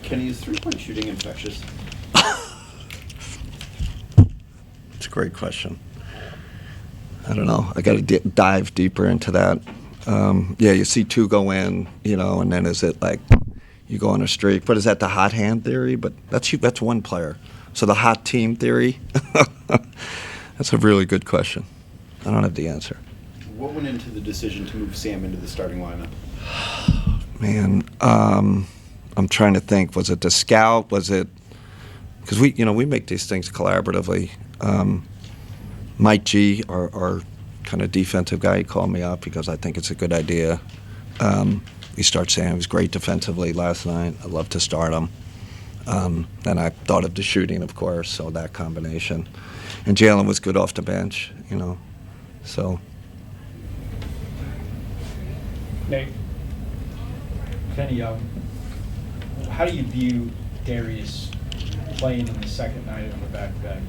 Kenny, is three-point shooting infectious? It's a great question. I don't know. I got to dive deeper into that. Yeah, you see two go in, and then is it like you go on a streak? But is that the hot hand theory? But that's one player. So the hot team theory? That's a really good question. I don't have the answer. What went into the decision to move Sam into the starting lineup? Man, I'm trying to think. Was it the scout? Was it because we make these things collaboratively. Mike G, our kind of defensive guy, he called me up because I think it's a good idea. We start Sam. He was great defensively last night. I'd love to start him. Then I thought of the shooting, of course, so that combination. And Jalen was good off the bench, so. Nate, Kenny, how do you view Darius playing in the second night on the back-to-back,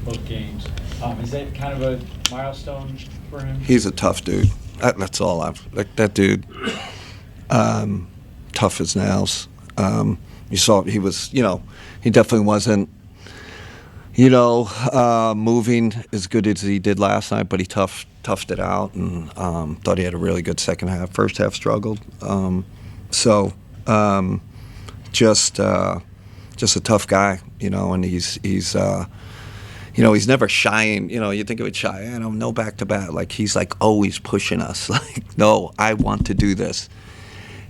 both games? Is that kind of a milestone for him? He's a tough dude. That's all like that dude. Tough as nails. You saw he was, he definitely wasn't, moving as good as he did last night, but he toughed it out and thought he had a really good second half. First half struggled. Just a tough guy, and he's never shying. You think of it shy. No back to back. Like he's like always pushing us. Like, no, I want to do this.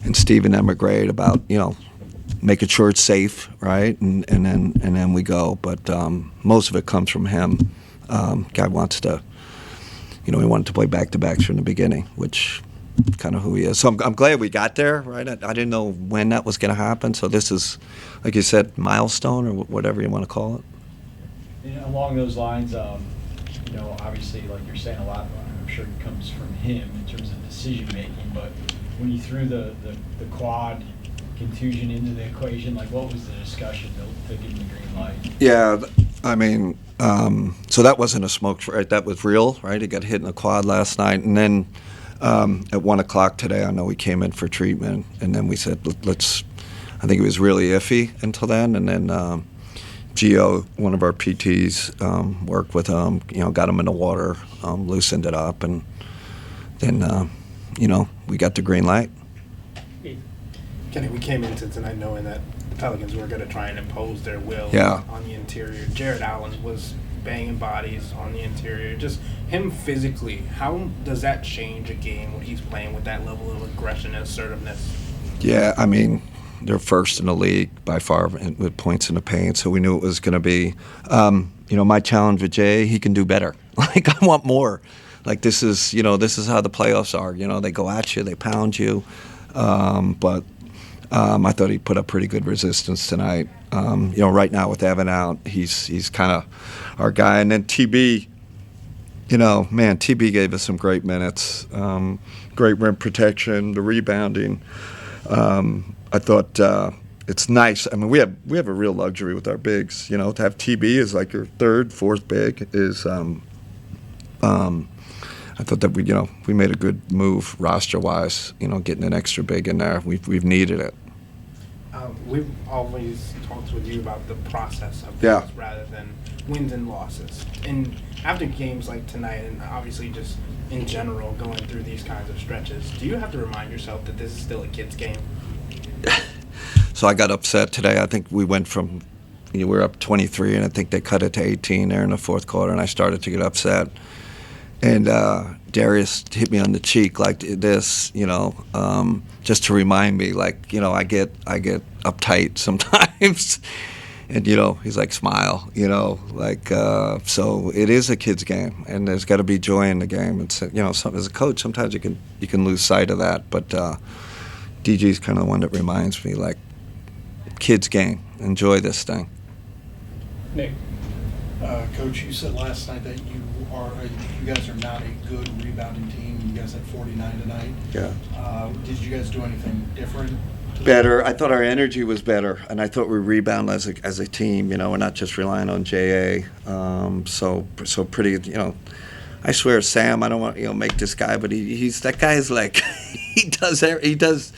And Steve and them are great about making sure it's safe, right? And then we go. But most of it comes from him. Guy wants to, he wanted to play back to backs from the beginning, which kind of who he is. So I'm glad we got there, right? I didn't know when that was going to happen. So this is, like you said, milestone or whatever you want to call it. Along those lines, obviously, like you're saying, a lot, I'm sure it comes from him in terms of decision making. But when you threw the quad contusion into the equation, like what was the discussion to give him the green light? Yeah, I mean, so that wasn't a smoke, right? That was real, right? He got hit in the quad last night, and then at 1 o'clock today, I know we came in for treatment, and then we said, let's. I think it was really iffy until then, and then Gio, one of our PTs, worked with him, got him in the water, loosened it up, and then, we got the green light. Kenny, we came into tonight knowing that the Pelicans were going to try and impose their will on the interior. Jared Allen was banging bodies on the interior. Just him physically, how does that change a game when he's playing with that level of aggression and assertiveness? Yeah, I mean, they're first in the league by far with points in the paint, so we knew it was going to be. My challenge with Jay, he can do better. Like, I want more. Like, this is how the playoffs are. They go at you, they pound you. But I thought he put up pretty good resistance tonight. Right now with Evan out, he's kind of our guy. And then TB, TB gave us some great minutes, great rim protection, the rebounding. I thought it's nice. I mean, we have a real luxury with our bigs. To have TB as like your third, fourth big is. I thought that we made a good move roster-wise. Getting an extra big in there, we've needed it. We've always talked with you about the process of things rather than wins and losses. And after games like tonight, and obviously just in general going through these kinds of stretches, do you have to remind yourself that this is still a kid's game? So I got upset today. I think we went from, we were up 23, and I think they cut it to 18 there in the fourth quarter, and I started to get upset. And Darius hit me on the cheek like this, just to remind me, like, I get uptight sometimes. And, he's like, smile, so it is a kid's game, and there's got to be joy in the game. And, as a coach, sometimes you can lose sight of that. But DG's kind of the one that reminds me, like, kid's game, enjoy this thing. Nick. Coach, you said last night that you guys are not a good rebounding team. You guys had 49 tonight. Yeah. Did you guys do anything different? Better. I thought our energy was better, and I thought we rebound as a team. We're not just relying on JA. So pretty. I swear, Sam. I don't want make this guy, but he's that guy is like he does.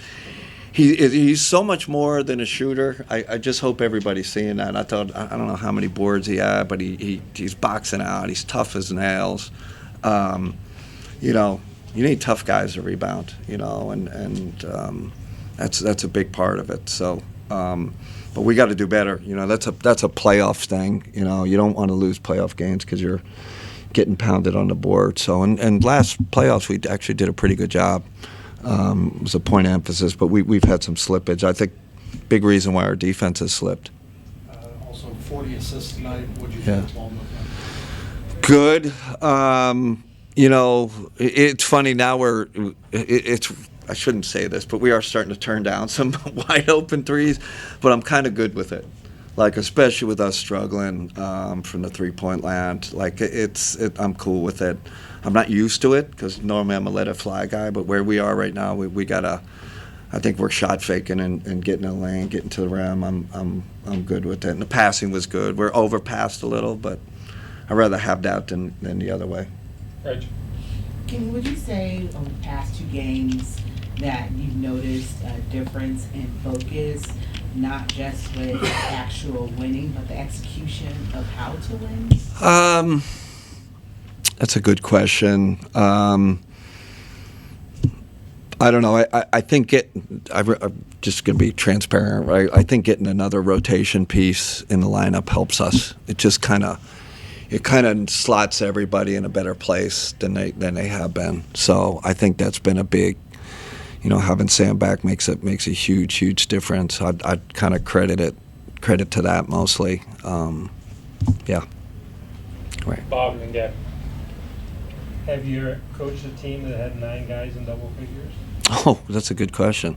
He's so much more than a shooter. I just hope everybody's seeing that. I don't know how many boards he had, but he's boxing out. He's tough as nails. You know, you need tough guys to rebound. You know, and that's a big part of it. So, but we got to do better. You know, that's a playoff thing. You know, you don't want to lose playoff games because you're getting pounded on the board. So, and last playoffs we actually did a pretty good job. It was a point of emphasis, but we've had some slippage. I think big reason why our defense has slipped. Also, 40 assists tonight. What did you Yeah. think along with that? Good. You know, it's funny now. It's I shouldn't say this, but we are starting to turn down some wide open threes. But I'm kind of good with it. Like, especially with us struggling from the 3-point land. Like, I'm cool with it. I'm not used to it because normally I'm a let it fly guy. But where we are right now, we gotta. I think we're shot faking and getting in the lane, getting to the rim. I'm good with it. And the passing was good. We're overpassed a little, but I'd rather have that than the other way. Right. Kenny, would you say over the past 2 games that you've noticed a difference in focus, not just with actual winning, but the execution of how to win? That's a good question. I don't know. I think I'm just going to be transparent, right? I think getting another rotation piece in the lineup helps us. It just kind of slots everybody in a better place than they have been. So I think that's been a big, you know, having Sam back makes a huge difference. I'd kind of credit to that mostly. Yeah. Right. Bob and Gab, have you coached a team that had 9 guys in double figures? Oh, that's a good question.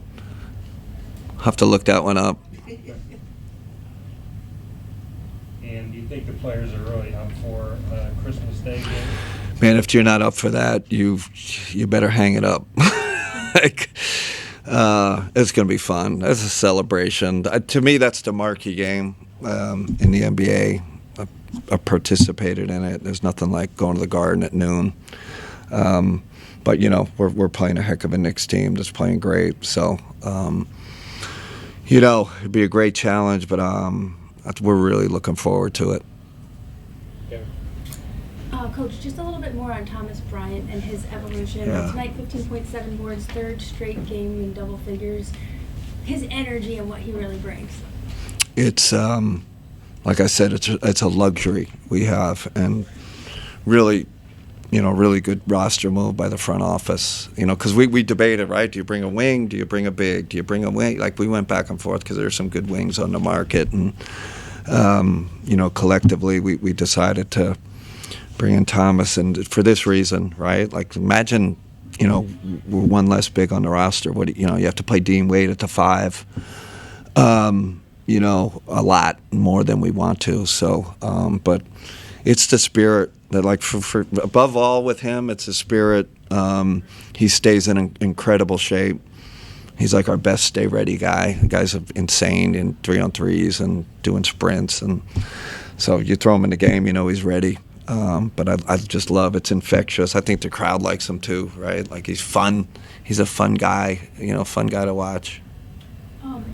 I'll have to look that one up. And do you think the players are really up for Christmas Day game? Man, if you're not up for that, you better hang it up. Like, it's going to be fun. It's a celebration. To me, that's the marquee game in the NBA. I participated in it. There's nothing like going to the Garden at noon. But you know, we're playing a heck of a Knicks team that's playing great. So, you know, it'd be a great challenge. But we're really looking forward to it. Yeah. Coach, just a little bit more on Thomas Bryant and his evolution. Yeah. Tonight, 15.7 boards, 3rd straight game in double figures. His energy and what he really brings. It's like I said, it's a luxury we have, and really, you know, really good roster move by the front office. You know, because we debated, right? Do you bring a wing? Do you bring a big? Do you bring a wing? Like, we went back and forth because there's some good wings on the market, and you know, collectively we decided to bring in Thomas, and for this reason, right? Like, imagine, you know, we're one less big on the roster. You know, you have to play Dean Wade at the 5. You know, a lot more than we want to. So, but it's the spirit that, like, for above all with him, it's the spirit. He stays in incredible shape. He's like our best stay-ready guy. The guy's insane in 3-on-3s and doing sprints. And so you throw him in the game, you know he's ready. But I just love it's infectious. I think the crowd likes him too, right? Like, he's fun. He's a fun guy, you know, fun guy to watch.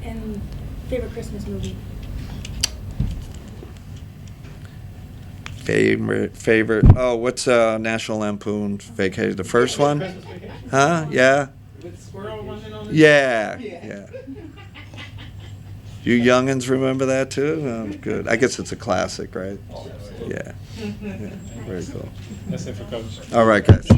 And favorite Christmas movie? Favorite. Oh, what's National Lampoon Vacation? The first one? Huh? Yeah. With Squirrel running on the Yeah. You youngins remember that too? Oh, good. I guess it's a classic, right? Yeah. Very cool. That's it for Coach. All right, guys.